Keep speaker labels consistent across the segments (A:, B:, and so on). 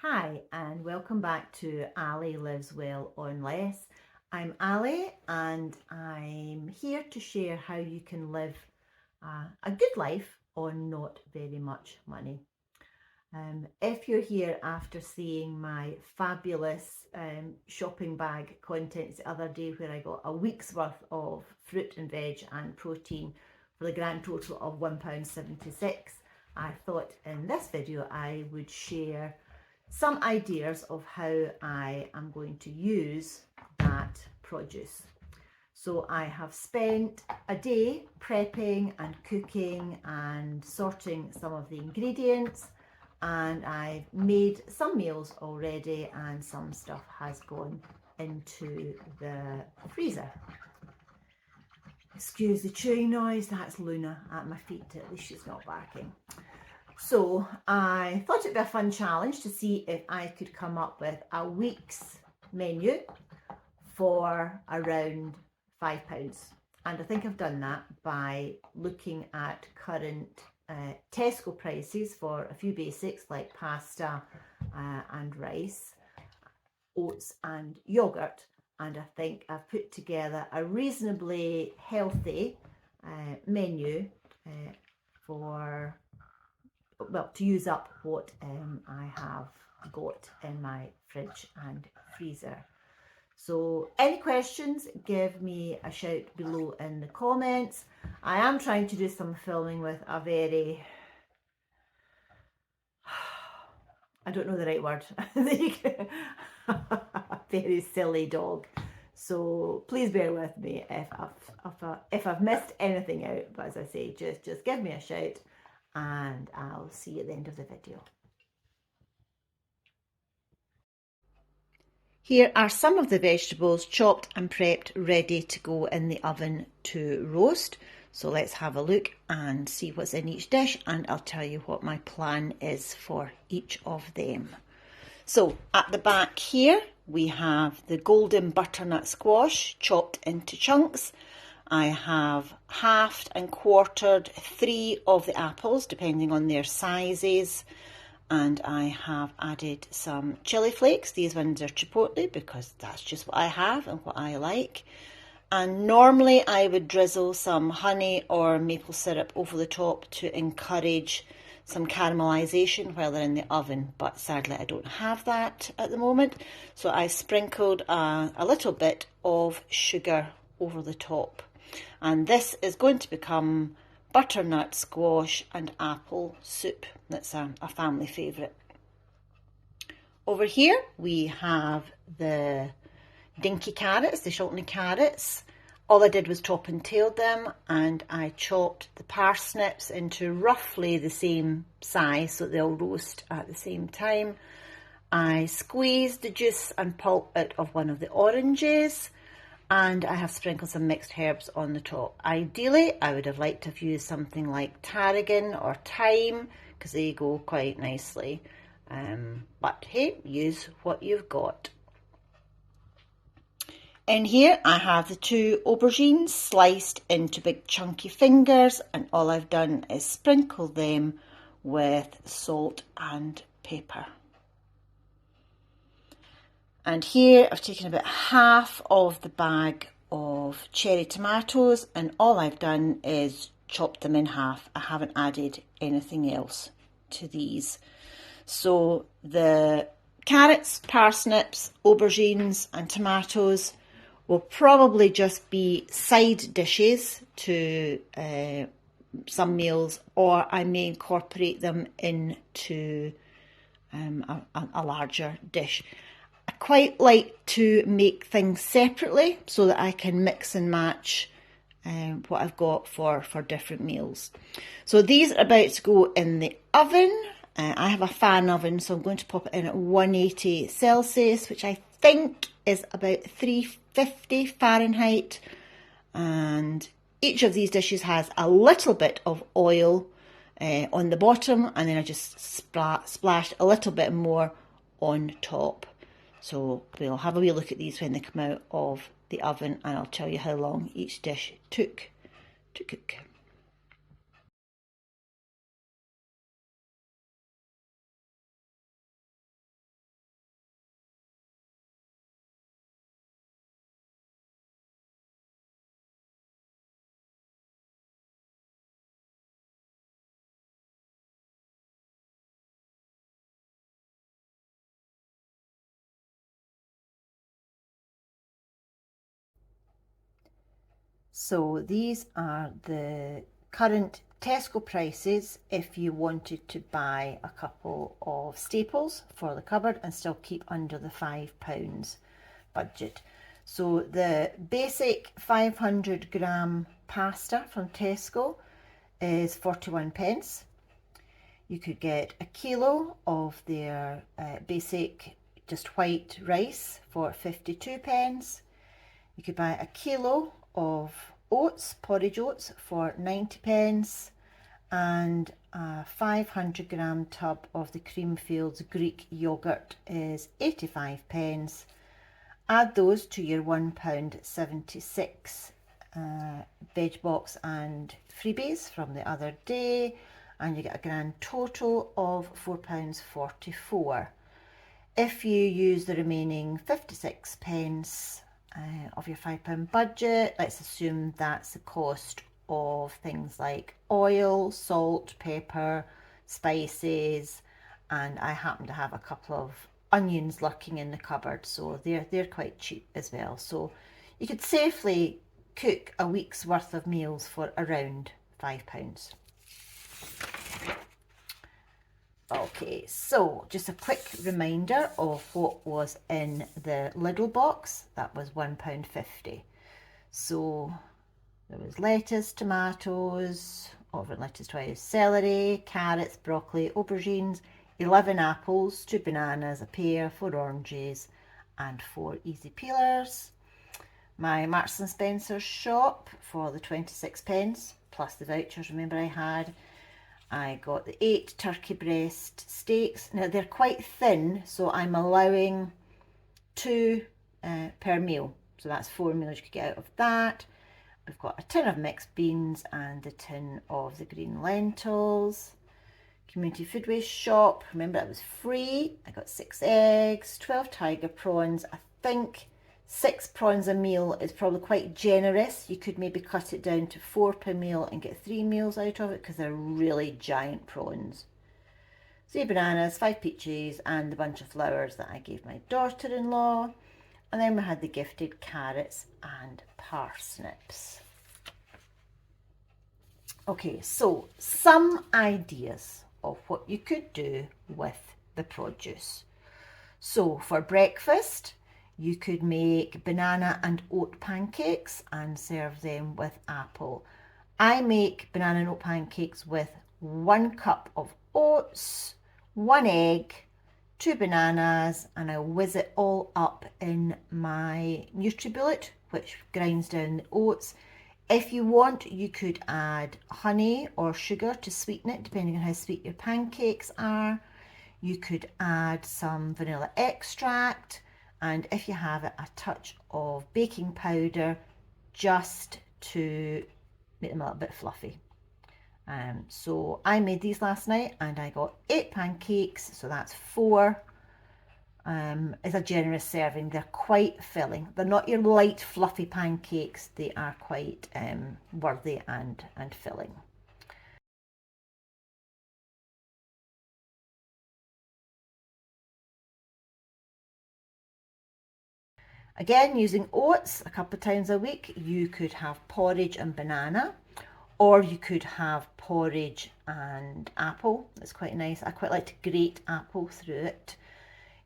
A: Hi and welcome back to Ali Lives Well on Less. I'm Ali and I'm here to share how you can live a good life on not very much money. If you're here after seeing my fabulous shopping bag contents the other day where I got a week's worth of fruit and veg and protein for the grand total of £1.76, I thought in this video I would share some ideas of how I am going to use that produce. So I have spent a day prepping and cooking and sorting some of the ingredients, and I've made some meals already and some stuff has gone into the freezer. Excuse the chewing noise, that's Luna at my feet, at least she's not barking. So I thought it'd be a fun challenge to see if I could come up with a week's menu for around £5. And I think I've done that by looking at current Tesco prices for a few basics like pasta and rice, oats and yogurt. And I think I've put together a reasonably healthy menu for, well, to use up what I have got in my fridge and freezer. So any questions, give me a shout below in the comments. I am trying to do some filming with a very, I don't know the right word, a very silly dog. So please bear with me if I've missed anything out. But as I say, just give me a shout and I'll see you at the end of the video. Here are some of the vegetables chopped and prepped, ready to go in the oven to roast. So let's have a look and see what's in each dish, and I'll tell you what my plan is for each of them. So at the back here, we have the golden butternut squash chopped into chunks. I have halved and quartered 3 of the apples, depending on their sizes. And I have added some chili flakes. These ones are chipotle because that's just what I have and what I like. And normally I would drizzle some honey or maple syrup over the top to encourage some caramelization while they're in the oven, but sadly I don't have that at the moment. So I sprinkled a little bit of sugar over the top. And this is going to become butternut squash and apple soup. That's a family favourite. Over here we have the dinky carrots, the Chiltern carrots. All I did was chop and tail them, and I chopped the parsnips into roughly the same size so they'll roast at the same time. I squeezed the juice and pulp out of one of the oranges, and I have sprinkled some mixed herbs on the top. Ideally, I would have liked to have used something like tarragon or thyme because they go quite nicely. But hey, use what you've got. In here, I have the 2 aubergines sliced into big chunky fingers, and all I've done is sprinkle them with salt and pepper. And here I've taken about half of the bag of cherry tomatoes, and all I've done is chopped them in half. I haven't added anything else to these. So the carrots, parsnips, aubergines and tomatoes will probably just be side dishes to some meals, or I may incorporate them into a larger dish. I quite like to make things separately so that I can mix and match what I've got for different meals. So these are about to go in the oven. I have a fan oven, so I'm going to pop it in at 180 Celsius, which I think is about 350 Fahrenheit. And each of these dishes has a little bit of oil on the bottom, and then I just splashed a little bit more on top. So we'll have a wee look at these when they come out of the oven, and I'll tell you how long each dish took to cook. So these are the current Tesco prices if you wanted to buy a couple of staples for the cupboard and still keep under the £5 budget. So the basic 500 g pasta from Tesco is 41p. You could get a kilo of their basic just white rice for 52p. You could buy a kilo of oats, porridge oats, for 90p, and a 500 g tub of the Creamfields Greek yogurt is 85p. Add those to your £1.76 veg box and freebies from the other day, and you get a grand total of £4.44. If you use the remaining 56p of your £5 budget, let's assume that's the cost of things like oil, salt, pepper, spices, and I happen to have a couple of onions lurking in the cupboard, so they're quite cheap as well. So you could safely cook a week's worth of meals for around £5. Okay, so just a quick reminder of what was in the Lidl box. That was £1.50. So there was lettuce, tomatoes, lettuce twice, celery, carrots, broccoli, aubergines, 11 apples, 2 bananas, a pear, 4 oranges, and 4 easy peelers. My Marks and Spencer shop for the 26p, plus the vouchers, remember I had. I got the 8 turkey breast steaks. Now they're quite thin, so I'm allowing 2 per meal. So that's 4 meals you could get out of that. We've got a tin of mixed beans and the tin of the green lentils. Community Food Waste shop, remember that was free. I got 6 eggs, 12 tiger prawns. I think 6 prawns a meal is probably quite generous. You could maybe cut it down to 4 per meal and get 3 meals out of it because they're really giant prawns. 3 bananas, 5 peaches, and the bunch of flowers that I gave my daughter-in-law. And then we had the gifted carrots and parsnips. Okay, so some ideas of what you could do with the produce. So for breakfast, you could make banana and oat pancakes and serve them with apple. I make banana and oat pancakes with 1 cup of oats, 1 egg, 2 bananas, and I whiz it all up in my NutriBullet, which grinds down the oats. If you want, you could add honey or sugar to sweeten it, depending on how sweet your pancakes are. You could add some vanilla extract, and if you have it, a touch of baking powder just to make them a little bit fluffy. So I made these last night and I got 8 pancakes, so that's 4. It's a generous serving. They're quite filling. They're not your light fluffy pancakes. They are quite worthy and filling. Again, using oats a couple of times a week, you could have porridge and banana, or you could have porridge and apple. It's quite nice. I quite like to grate apple through it.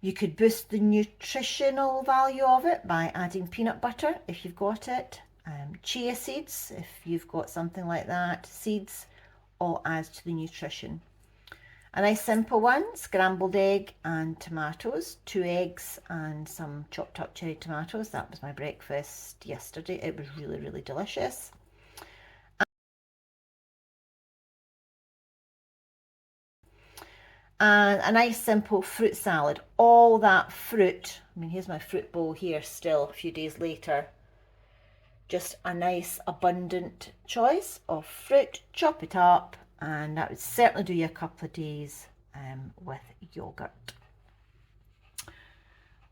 A: You could boost the nutritional value of it by adding peanut butter if you've got it, chia seeds if you've got something like that, seeds, all adds to the nutrition. A nice simple one, scrambled egg and tomatoes, 2 eggs and some chopped up cherry tomatoes. That was my breakfast yesterday. It was really, really delicious. And a nice simple fruit salad. All that fruit, I mean, here's my fruit bowl here still a few days later. Just a nice abundant choice of fruit, chop it up, and that would certainly do you a couple of days with yogurt.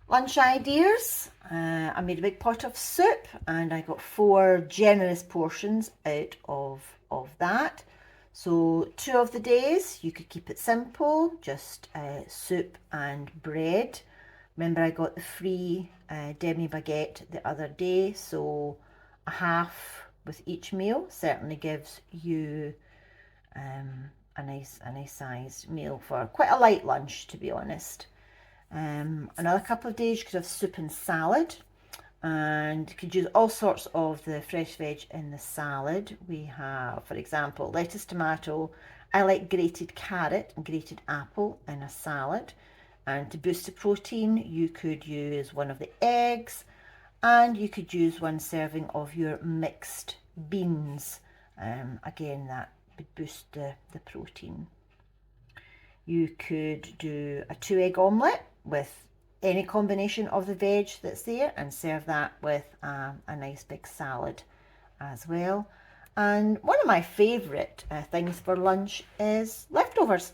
A: Lunch ideas. I made a big pot of soup and I got 4 generous portions out of that. So 2 of the days you could keep it simple, just soup and bread. Remember I got the free demi baguette the other day, so a half with each meal. Certainly gives you a nice sized meal for quite a light lunch, to be honest. Another couple of days you could have soup and salad, and you could use all sorts of the fresh veg in the salad. We have, for example, lettuce, tomato. I like grated carrot and grated apple in a salad. And to boost the protein, you could use one of the eggs, and you could use one serving of your mixed beans. Again, that would boost the protein. You could do a 2-egg omelette with any combination of the veg that's there, and serve that with a nice big salad as well. And one of my favourite things for lunch is leftovers.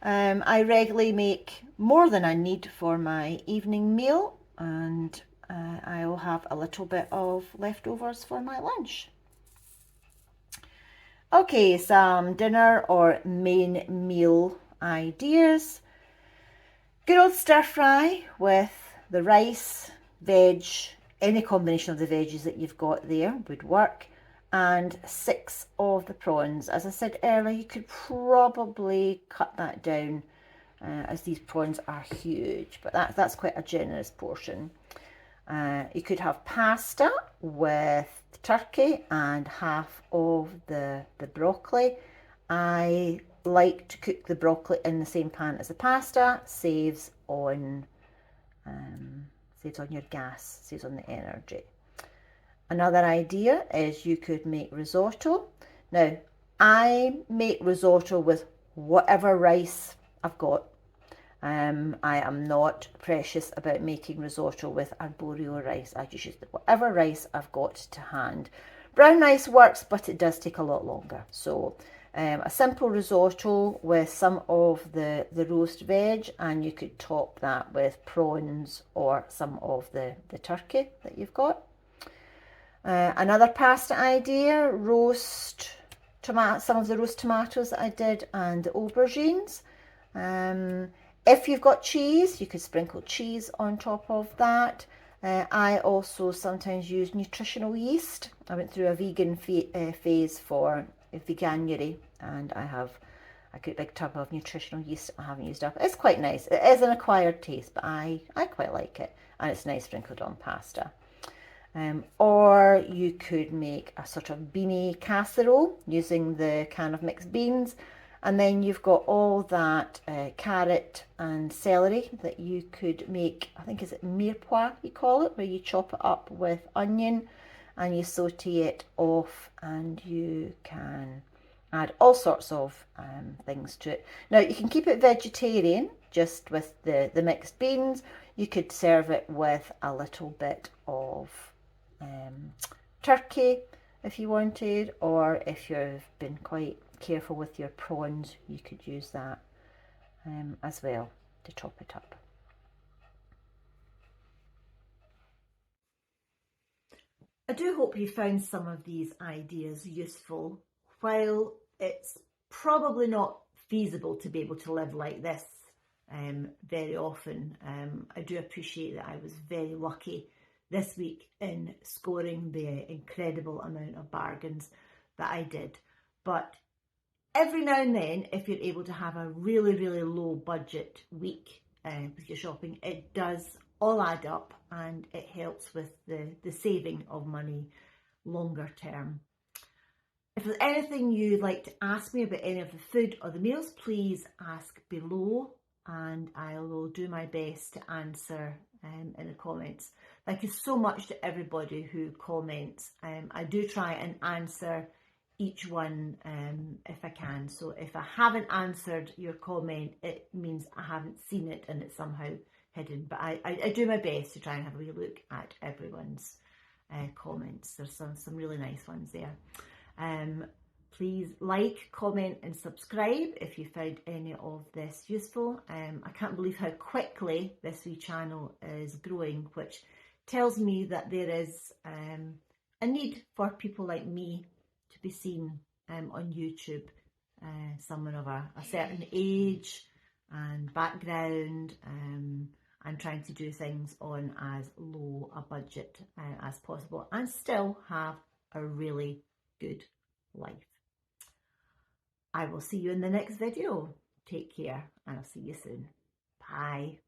A: I regularly make more than I need for my evening meal, and I will have a little bit of leftovers for my lunch. Okay, some dinner or main meal ideas. Good old stir fry with the rice, veg, any combination of the veggies that you've got there would work. And 6 of the prawns. As I said earlier, you could probably cut that down as these prawns are huge, but that's quite a generous portion. You could have pasta with turkey and half of the broccoli. I like to cook the broccoli in the same pan as the pasta. Saves on your gas, saves on the energy. Another idea is you could make risotto. Now, I make risotto with whatever rice I've got. I am not precious about making risotto with arborio rice. I just use whatever rice I've got to hand. Brown rice works, but it does take a lot longer. So a simple risotto with some of the roast veg, and you could top that with prawns or some of the turkey that you've got. Another pasta idea, some of the roast tomatoes that I did, and the aubergines. If you've got cheese, you could sprinkle cheese on top of that. I also sometimes use nutritional yeast. I went through a vegan phase for veganuary, and I got a big tub of nutritional yeast I haven't used up. It's quite nice. It is an acquired taste, but I quite like it, and it's nice sprinkled on pasta. Or you could make a sort of beanie casserole using the can of mixed beans, and then you've got all that carrot and celery that you could make. I think, is it mirepoix you call it, where you chop it up with onion and you saute it off, and you can add all sorts of things to it. Now, you can keep it vegetarian just with the mixed beans. You could serve it with a little bit of turkey if you wanted, or if you've been quite careful with your prawns, you could use that as well to top it up. I do hope you found some of these ideas useful. While it's probably not feasible to be able to live like this very often, I do appreciate that I was very lucky this week in scoring the incredible amount of bargains that I did. But every now and then, if you're able to have a really, really low budget week with your shopping, it does all add up, and it helps with the saving of money longer term. If there's anything you'd like to ask me about any of the food or the meals, please ask below, and I will do my best to answer in the comments. Thank you so much to everybody who comments. I do try and answer each one if I can. So if I haven't answered your comment, it means I haven't seen it and it's somehow hidden. But I do my best to try and have a wee look at everyone's comments. There's some really nice ones there. Please like, comment and subscribe if you found any of this useful. I can't believe how quickly this wee channel is growing, which tells me that there is a need for people like me to be seen on YouTube. Someone of a certain age and background, and trying to do things on as low a budget as possible and still have a really good life. I will see you in the next video. Take care and I'll see you soon. Bye.